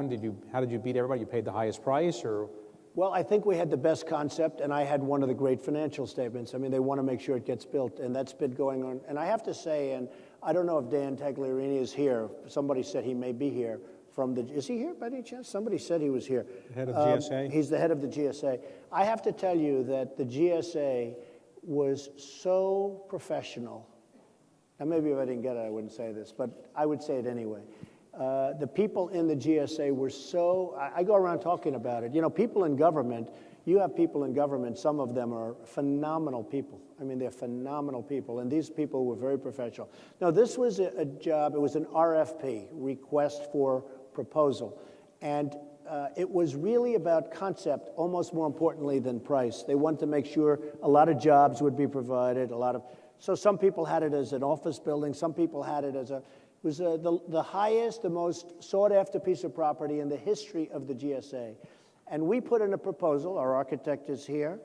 How did you beat everybody? You paid the highest price, or? Well, I think we had the best concept, and I had one of the great financial statements. I mean, they want to make sure it gets built, and that's been going on. And I have to say, and I don't know if Dan Tagliarini is here. Somebody said he may be here from is he here by any chance? Somebody said he was here. The head of GSA? He's the head of the GSA. I have to tell you that the GSA was so professional. Now, maybe if I didn't get it, I wouldn't say this, but I would say it anyway. The people in the GSA were so, I go around talking about it. You know, people in government, you have people in government, some of them are phenomenal people. I mean, they're phenomenal people, and these people were very professional. Now, this was a job, it was an RFP, request for proposal, and it was really about concept, almost more importantly than price. They wanted to make sure a lot of jobs would be provided, so some people had it as an office building, some people had it as it was the highest, the most sought-after piece of property in the history of the GSA. And we put in a proposal, our architect is here,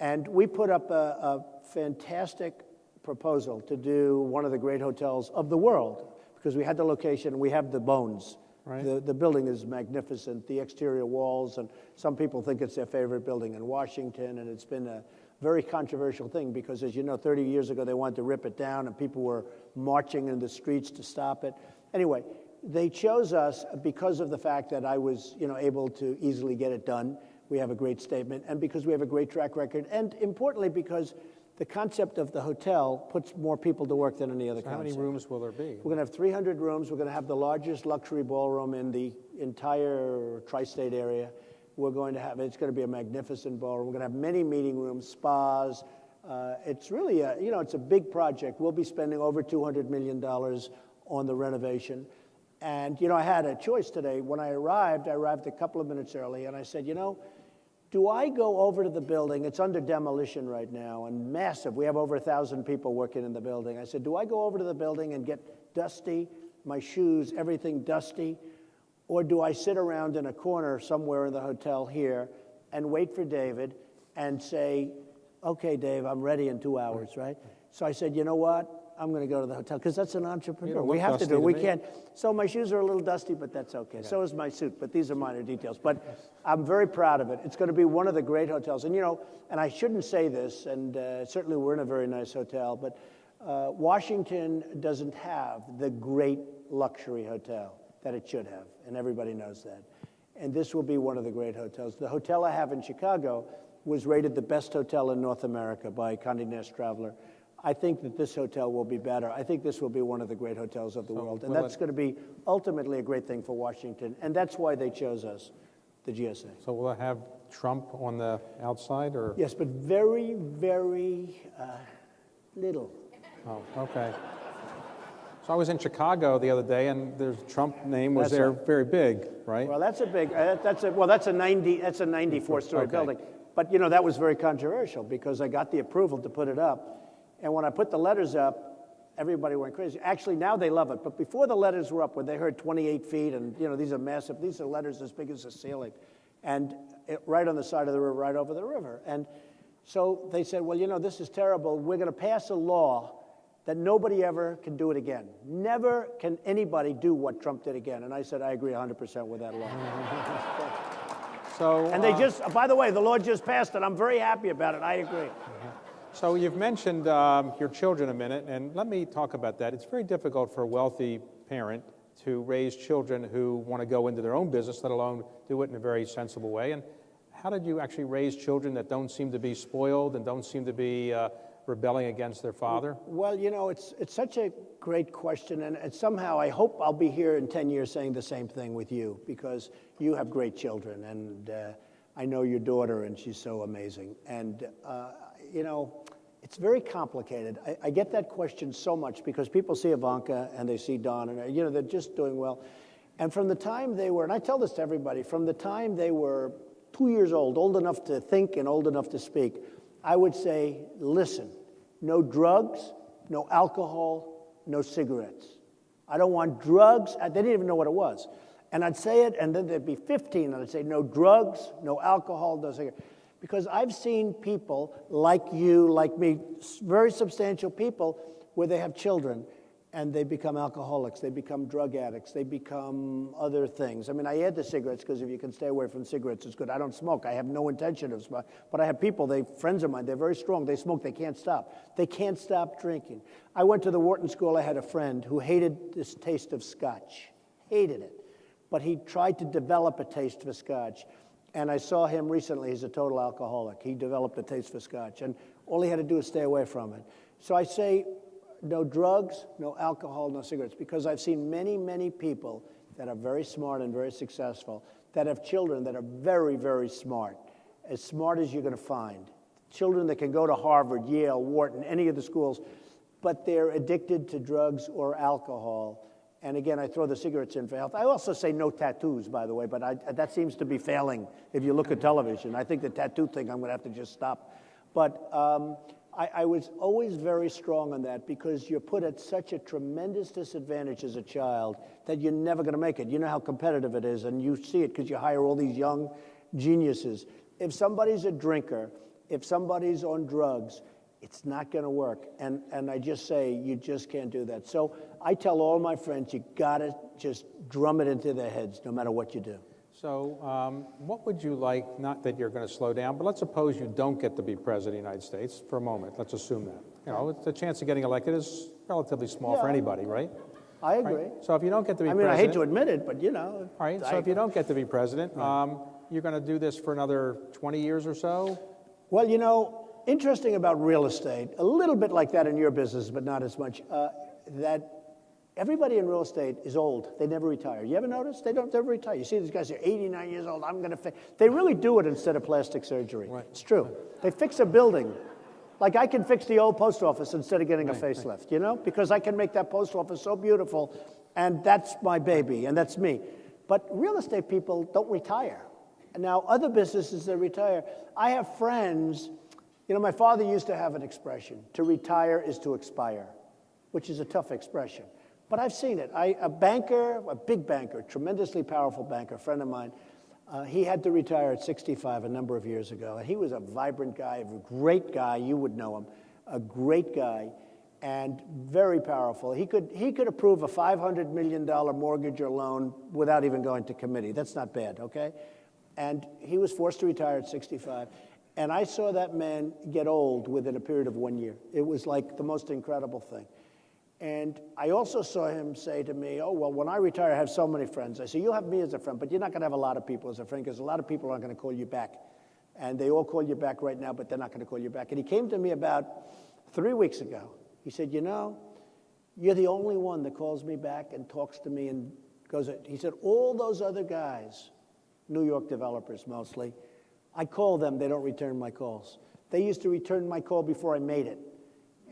and we put up a fantastic proposal to do one of the great hotels of the world, because we had the location, we have the bones. Right. The building is magnificent, the exterior walls, and some people think it's their favorite building in Washington, and it's been a very controversial thing because, as you know, 30 years ago they wanted to rip it down and people were marching in the streets to stop it. Anyway, they chose us because of the fact that I was, you know, able to easily get it done. We have a great statement, and because we have a great track record, and importantly because the concept of the hotel puts more people to work than any other concept. How many rooms will there be? We're going to have 300 rooms. We're going to have the largest luxury ballroom in the entire tri-state area. We're going to have, it's going to be a magnificent ballroom. We're going to have many meeting rooms, spas. It's really, you know, it's a big project. We'll be spending over $200 million on the renovation. And, you know, I had a choice today. When I arrived a couple of minutes early, and I said, you know, do I go over to the building? It's under demolition right now and massive. We have over 1,000 people working in the building. I said, do I go over to the building and get dusty, my shoes, everything dusty? Or do I sit around in a corner somewhere in the hotel here and wait for David and say, okay, Dave, I'm ready in 2 hours, right? So I said, you know what? I'm going to go to the hotel, because that's an entrepreneur. We have to do it. We can't. So my shoes are a little dusty, but that's okay. So is my suit, but these are minor details. But I'm very proud of it. It's going to be one of the great hotels. And, you know, and I shouldn't say this, and certainly we're in a very nice hotel, but Washington doesn't have the great luxury hotel that it should have, and everybody knows that. And this will be one of the great hotels. The hotel I have in Chicago was rated the best hotel in North America by Condé Nast Traveler. I think that this hotel will be better. I think this will be one of the great hotels of the world. And that's going to be ultimately a great thing for Washington. And that's why they chose us, the GSA. So will it have Trump on the outside, or? Yes, but very, very little. Oh, okay. So I was in Chicago the other day, and the Trump name was That's there right. very big, right? Well, that's a big, that's a 94-story Okay. building. But, you know, that was very controversial because I got the approval to put it up. And when I put the letters up, everybody went crazy. Actually, now they love it. But before the letters were up, when they heard 28 feet, and, you know, these are massive, these are letters as big as the ceiling. And right on the side of the river, right over the river. And so they said, well, you know, this is terrible. We're going to pass a law that nobody ever can do it again. Never can anybody do what Trump did again. And I said, I agree 100% with that law. So, And they just, by the way, the law just passed it. I'm very happy about it. I agree. So you've mentioned your children a minute, and let me talk about that. It's very difficult for a wealthy parent to raise children who want to go into their own business, let alone do it in a very sensible way. And how did you actually raise children that don't seem to be spoiled and don't seem to be rebelling against their father? Well, you know, it's such a great question, and somehow I hope I'll be here in 10 years saying the same thing with you, because you have great children, and I know your daughter, and she's so amazing. And, you know, it's very complicated. I get that question so much because people see Ivanka and they see Don, and, you know, they're just doing well. And from the time they were, and I tell this to everybody, from the time they were 2 years old enough to think and old enough to speak, I would say, listen, no drugs, no alcohol, no cigarettes. I don't want drugs. They didn't even know what it was. And I'd say it, and then they'd be 15, and I'd say, no drugs, no alcohol, no cigarettes. Because I've seen people like you, like me, very substantial people, where they have children, and they become alcoholics, they become drug addicts, they become other things. I mean, I add the cigarettes because if you can stay away from cigarettes, it's good. I don't smoke. I have no intention of smoking. But I have people, friends of mine, they're very strong. They smoke. They can't stop. They can't stop drinking. I went to the Wharton School. I had a friend who hated this taste of scotch, hated it. But he tried to develop a taste for scotch. And I saw him recently. He's a total alcoholic. He developed a taste for scotch. And all he had to do is stay away from it. So I say, no drugs, no alcohol, no cigarettes, because I've seen many, many people that are very smart and very successful that have children that are very, very smart as you're going to find. Children that can go to Harvard, Yale, Wharton, any of the schools, but they're addicted to drugs or alcohol. And again, I throw the cigarettes in for health. I also say no tattoos, by the way, but that seems to be failing if you look at television. I think the tattoo thing, I'm going to have to just stop. But I was always very strong on that because you're put at such a tremendous disadvantage as a child that you're never going to make it. You know how competitive it is, and you see it because you hire all these young geniuses. If somebody's a drinker, if somebody's on drugs, it's not going to work. And I just say, you just can't do that. So I tell all my friends, you got to just drum it into their heads no matter what you do. So what would you like, not that you're going to slow down, but let's suppose you don't get to be president of the United States for a moment. Let's assume that. You know, the chance of getting elected is relatively small for anybody, right? I agree. Right? So if you don't get to be president... I hate to admit it, but you know... All right, so if you don't get to be president, you're going to do this for another 20 years or so? Well, you know, interesting about real estate, a little bit like that in your business, but not as much, that everybody in real estate is old. They never retire. You ever notice? They don't ever retire. You see these guys are 89 years old. I'm going to fix. They really do it instead of plastic surgery. Right. It's true. They fix a building. Like I can fix the old post office instead of getting a facelift, you know? Because I can make that post office so beautiful, and that's my baby, and that's me. But real estate people don't retire. And now other businesses, they retire. I have friends, you know, my father used to have an expression, to retire is to expire, which is a tough expression. But I've seen it. A banker, a big banker, tremendously powerful banker, a friend of mine, he had to retire at 65 a number of years ago. And he was a vibrant guy, a great guy. You would know him. A great guy and very powerful. He could approve a $500 million mortgage or loan without even going to committee. That's not bad, okay? And he was forced to retire at 65. And I saw that man get old within a period of 1 year. It was like the most incredible thing. And I also saw him say to me, oh, well, when I retire, I have so many friends. I said, you'll have me as a friend, but you're not going to have a lot of people as a friend because a lot of people aren't going to call you back. And they all call you back right now, but they're not going to call you back. And he came to me about 3 weeks ago. He said, you know, you're the only one that calls me back and talks to me and goes, he said, all those other guys, New York developers mostly, I call them, they don't return my calls. They used to return my call before I made it.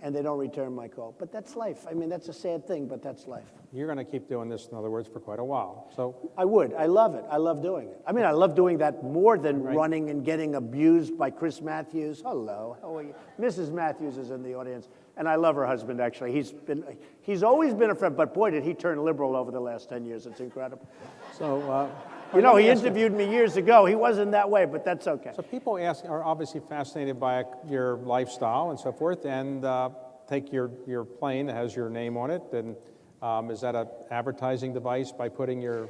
and they don't return my call. But that's life. I mean, that's a sad thing, but that's life. You're going to keep doing this, in other words, for quite a while. So I would. I love it. I love doing it. I mean, I love doing that more than Right. running and getting abused by Chris Matthews. Hello, how are you? Mrs. Matthews is in the audience, and I love her husband, actually. He's always been a friend, but boy, did he turn liberal over the last 10 years. It's incredible. So, You know, he interviewed me years ago. He wasn't that way, but that's okay. So people are obviously fascinated by your lifestyle and so forth, and take your plane that has your name on it, and is that an advertising device by putting your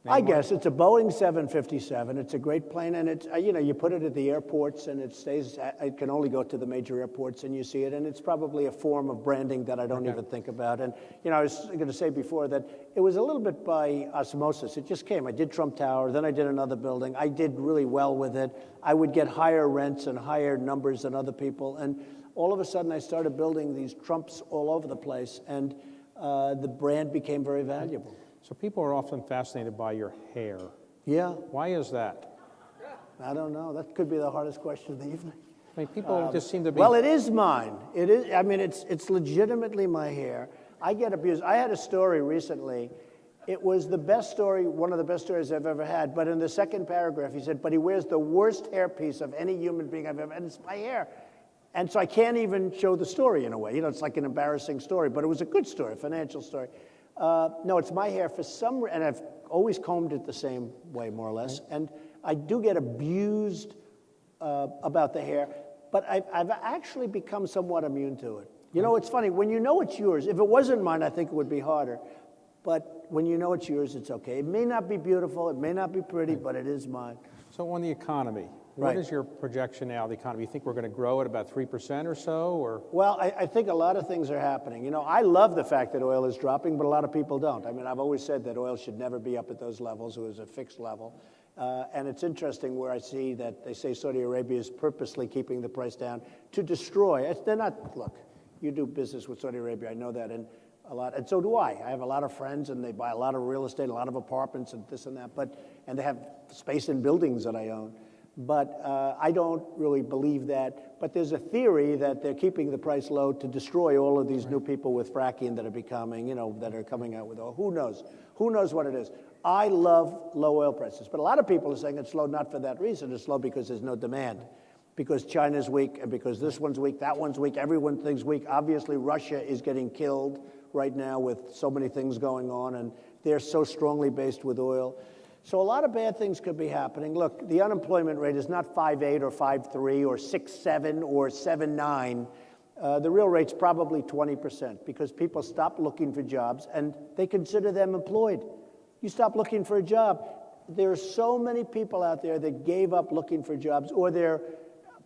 name I on guess it's a Boeing 757. It's a great plane, and it's you put it at the airports, and it can only go to the major airports, and you see it, and it's probably a form of branding that I don't even think about. And I was going to say before that it was a little bit by osmosis. It just came. I did Trump Tower, then I did another building. I did really well with it. I would get higher rents and higher numbers than other people, and all of a sudden I started building these Trumps all over the place, and the brand became very valuable. So people are often fascinated by your hair. Yeah. Why is that? I don't know. That could be the hardest question of the evening. I mean, people just seem to be... Well, it is mine. It is. I mean, it's legitimately my hair. I get abused. I had a story recently. It was the best story, one of the best stories I've ever had. But in the second paragraph, he said, but he wears the worst hairpiece of any human being I've ever, and it's my hair. And so I can't even show the story in a way. You know, it's like an embarrassing story, but it was a good story, a financial story. No, it's my hair for some reason, and I've always combed it the same way, more or less. Right. And I do get abused about the hair, but I've actually become somewhat immune to it. You know, it's funny, when you know it's yours, if it wasn't mine, I think it would be harder. But when you know it's yours, it's okay. It may not be beautiful, it may not be pretty, but it is mine. So on the economy, what is your projection now of the economy? You think we're going to grow at about 3% or so? Or? Well, I think a lot of things are happening. You know, I love the fact that oil is dropping, but a lot of people don't. I mean, I've always said that oil should never be up at those levels. It was a fixed level. And it's interesting where I see that they say Saudi Arabia is purposely keeping the price down to destroy. They're not, look, you do business with Saudi Arabia, I know that, and a lot, and so do I. I have a lot of friends, and they buy a lot of real estate, a lot of apartments, and this and that, and they have space in buildings that I own. But I don't really believe that. But there's a theory that they're keeping the price low to destroy all of these new people with fracking that are becoming, you know, that are coming out with oil. Who knows? Who knows what it is? I love low oil prices. But a lot of people are saying it's low not for that reason. It's low because there's no demand. Because China's weak, and because this one's weak, that one's weak, everyone's weak. Obviously, Russia is getting killed right now with so many things going on, and they're so strongly based with oil. So a lot of bad things could be happening. Look, the unemployment rate is not 5.8 or 5.3 or 6.7 or 7.9. The real rate's probably 20% because people stop looking for jobs and they consider them employed. You stop looking for a job. There are so many people out there that gave up looking for jobs, or they're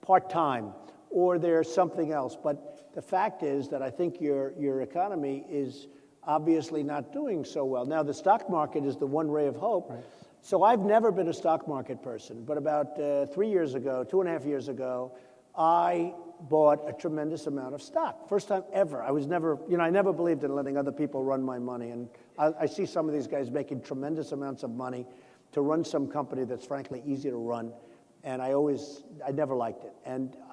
part-time, or they're something else. But the fact is that I think your economy is obviously not doing so well. Now, the stock market is the one ray of hope. Right. So I've never been a stock market person, but about 3 years ago, 2.5 years ago, I bought a tremendous amount of stock. First time ever. I was never, you know, I never believed in letting other people run my money. And I see some of these guys making tremendous amounts of money to run some company that's frankly easy to run. And I never liked it.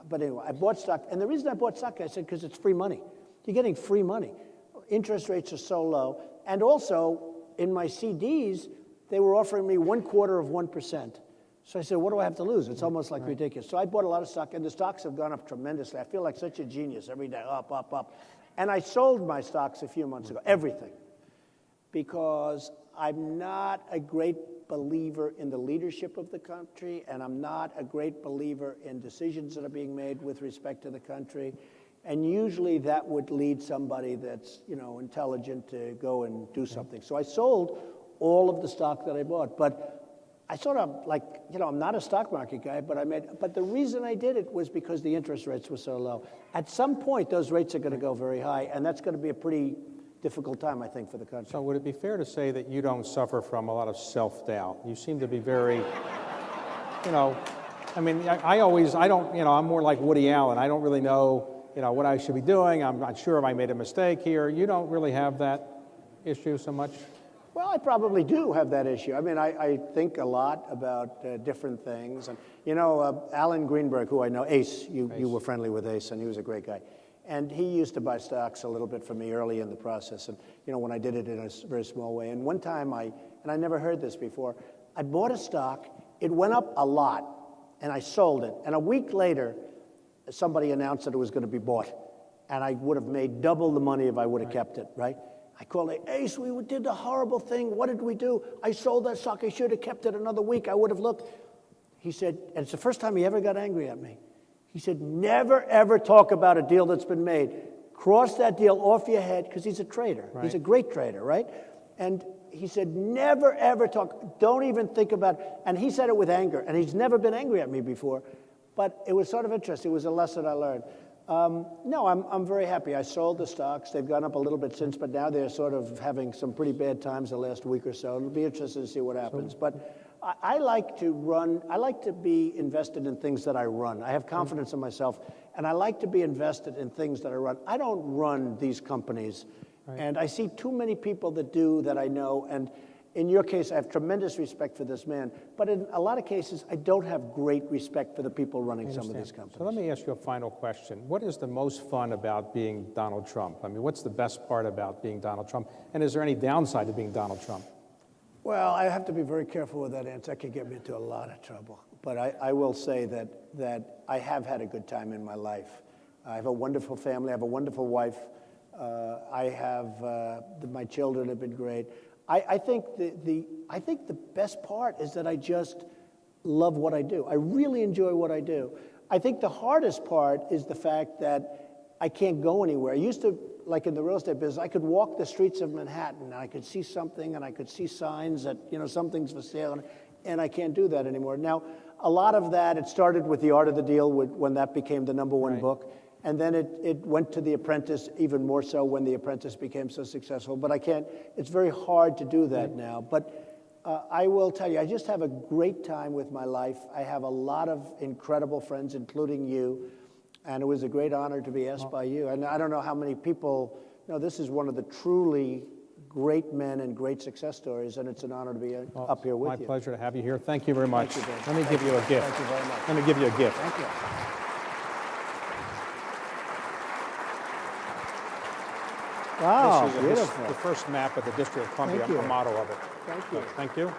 But anyway, I bought stock. And the reason I bought stock, I said, because it's free money. You're getting free money. Interest rates are so low. And also, in my CDs, they were offering me 1/4%. So I said, what do I have to lose? It's almost like ridiculous. So I bought a lot of stock, and the stocks have gone up tremendously. I feel like such a genius every day, up, up, up. And I sold my stocks a few months ago, everything, because I'm not a great believer in the leadership of the country, and I'm not a great believer in decisions that are being made with respect to the country. And usually that would lead somebody that's, you know, intelligent to go and do something. So I sold all of the stock that I bought. But I sort of like, you know, I'm not a stock market guy, but the reason I did it was because the interest rates were so low. At some point, those rates are going to go very high, and that's going to be a pretty difficult time, I think, for the country. So would it be fair to say that you don't suffer from a lot of self-doubt? You seem to be very, you know, I mean, I don't, you know, I'm more like Woody Allen. I don't really know, you know, what I should be doing. I'm not sure if I made a mistake here. You don't really have that issue so much? Well, I probably do have that issue. I mean, I think a lot about different things. And, you know, Alan Greenberg, who I know, Ace, you were friendly with Ace, and he was a great guy. And he used to buy stocks a little bit for me early in the process, and when I did it in a very small way. And one time and I never heard this before, I bought a stock, it went up a lot, and I sold it. And a week later, somebody announced that it was going to be bought, and I would have made double the money if I would have kept it, right? I called it, Ace, we did a horrible thing. What did we do? I sold that stock. I should have kept it another week. I would have looked. He said, and it's the first time he ever got angry at me. He said, never, ever talk about a deal that's been made. Cross that deal off your head, because he's a trader. Right. He's a great trader, right? And he said, never, ever talk. Don't even think about it. And he said it with anger, and he's never been angry at me before. But it was sort of interesting. It was a lesson I learned. No, I'm very happy. I sold the stocks. They've gone up a little bit since, but now they're sort of having some pretty bad times the last week or so. It'll be interesting to see what happens. But I like to be invested in things that I run. I have confidence in myself, and I like to be invested in things that I run. I don't run these companies, and I see too many people that do that I know, and in your case, I have tremendous respect for this man, but in a lot of cases, I don't have great respect for the people running some of these companies. So let me ask you a final question. What is the most fun about being Donald Trump? I mean, what's the best part about being Donald Trump? And is there any downside to being Donald Trump? Well, I have to be very careful with that answer. That could get me into a lot of trouble. But I will say that I have had a good time in my life. I have a wonderful family. I have a wonderful wife. My children have been great. I think the best part is that I just love what I do. I really enjoy what I do. I think the hardest part is the fact that I can't go anywhere. I used to, like in the real estate business, I could walk the streets of Manhattan and I could see something and I could see signs that, something's for sale, and I can't do that anymore. Now, a lot of that, it started with The Art of the Deal when that became the #1 book. And then it went to The Apprentice, even more so when The Apprentice became so successful. But it's very hard to do that now. But I will tell you, I just have a great time with my life. I have a lot of incredible friends, including you. And it was a great honor to be asked by you. And I don't know how many people, this is one of the truly great men and great success stories. And it's an honor to be up here with you. My pleasure to have you here. Thank you very much. Thank you, Ben. Let me give you a gift. Thank you very much. Let me give you a gift. Thank you. Wow, This is beautiful. the first map of the District of Columbia, a motto of it. Thank you. Thank you.